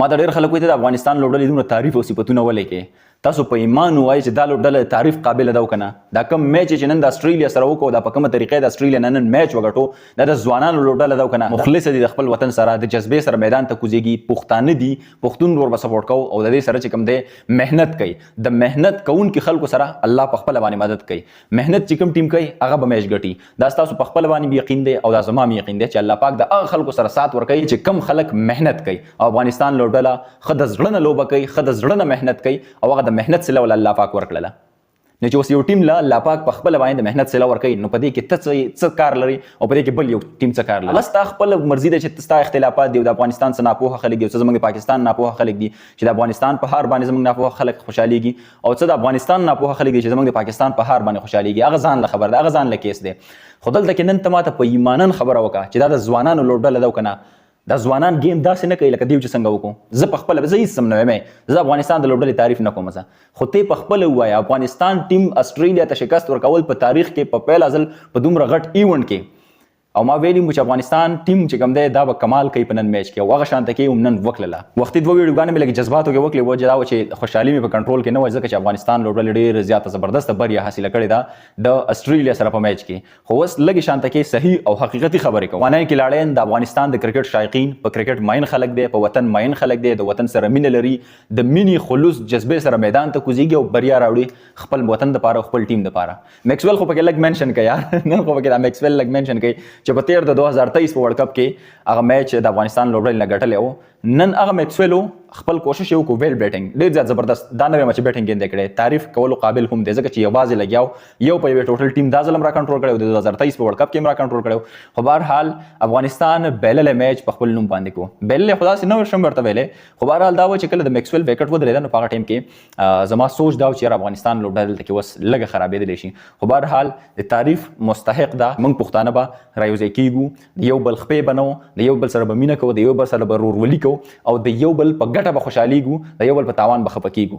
ما د ډېر خلک وایي د افغانستان لوبډلې دومره تعریف او صفتونه ولې کې تاسو په ایمان وایي چې دا لوبډله تعریف قابل ده کنه دا کم میچ چې نن د استرالیا سره وکړو دا په کومه طریقې د استرالیا نن میچ وګټو دا د ځوانانو لوبډله ده کنه مخلص دي د خپل وطن سره د جذبې سره میدان ته کوزيږي پښتانه دي پښتون ور به سپورټ کوي او د دې سره چې کوم دی مهنت کوي د مهنت کوونکو خلکو سره الله په خپل باندې مدد کوي مهنت چې کوم ټیم کوي هغه به میچ ګټي دا تاسو په خپل باندې یقین دی او دا زما یقین دی چې الله پاک د هغه خلکو سره سات ورکوي چې کم خلک مهنت کوي او افغانستان لوبډله خد زړه نه لوبه کوي خد زړه نه مهنت کوي او هغه د مهنت سره الله پاک ورکړله نو چې اوس یو ټیم له الله پاک په خپل باندې مهنت سره ورکوي نو په دې کې څه کار لري او په دې کې بل یو ټیم څه کار لري بس تا خپل مرزي ده چې تاسو اختلافات دی د افغانستان سره ناپوهه خلک دي او زموږ پاکستان ناپوهه خلک دي چې د افغانستان په هار باندې زموږ ناپوهه خلک خوشاليږي او څه د افغانستان ناپوهه خلک دي چې زموږ د پاکستان په هار باندې خوشاليږي هغه ځان له خبر ده هغه ځان له کیس دی خو دلته کې نن ته ماته په ایمانن خبره وکړه چې دا د ځوانانو لوبډله ده کنه دا ځوانان گیم داسې نه کوي لکه دیو چې څنګه وکړو زه په خپل زه هیڅ سم نه وایم زه افغانستان د لوبډلې تعریف نه کوم خو ته په خپل وایي افغانستان ټیم استرالیا ته شکست ورکول په تاریخ کې په پیل ازل په دومره غټ ایونت کې او ما ویلی مو چې افغانستان ټیم چې کوم دی دا به کمال کوي په نن میچ کې او هغه شانته کې نن وکړله وختي دوه ویډیوګانې مې لکه جذباتو کې وکړې وجه دا و چې خوشحالي مې په کنټرول کې نه وای ځکه چې افغانستان لوبډلې ډېر زیاته زبردست بریا حاصله کړې ده د استرالیا سره په میچ کې خو اوس لږې شانته کې صحیح او حقیقتي خبرې کوم وانه کې لاړین د افغانستان د کرکټ شایقین په کرکټ ماین خلک دی په وطن ماین خلک دی د وطن سره مینه لري د مینی خلوص جذبې سره میدان ته کوزيږي او بریا راوړي خپل وطن لپاره خپل ټیم لپاره میکسویل خو پکې لګ منشن کوي یار نن خو پکې دا میکسویل لګ منشن کوي چې په تیر د 2023 په ورلد کپ کې هغه میچ د افغانستان لوبډلې نه ګټلی و نن هغه میکسویل خپل کوشش یو کو ویل بیټینګ ډېر زیات زبردست دا نوې مچ بیټینګ کې کړي تعریف کولو قابل هم دی ځکه چې یوازې لګیاو یو په یو ټوټل ټیم دا ظلم را کنټرول کړو د 2023 په ورلد کپ کې را کنټرول کړو خو بهر حال افغانستان بیلل میچ په خپل نوم باندې کو بیلل خدا سي نو شم ورته ویلې خو بهر حال دا و چې کله د میکسویل وکټ ودرېد نو په هغه ټیم کې زما سوچ دا چې افغانستان لوبډلې کې وس لګه خرابېدل شي خو بهر حال د تعریف مستحق ده موږ پښتانه به رايوځي کیږو یو بل خپې بنو د یو بل سره به مینه کو د یو بل سره به ورورولي کو او د یو بل په ګټه به خوشحاليږو د یو بل په تاوان به خپه کیږو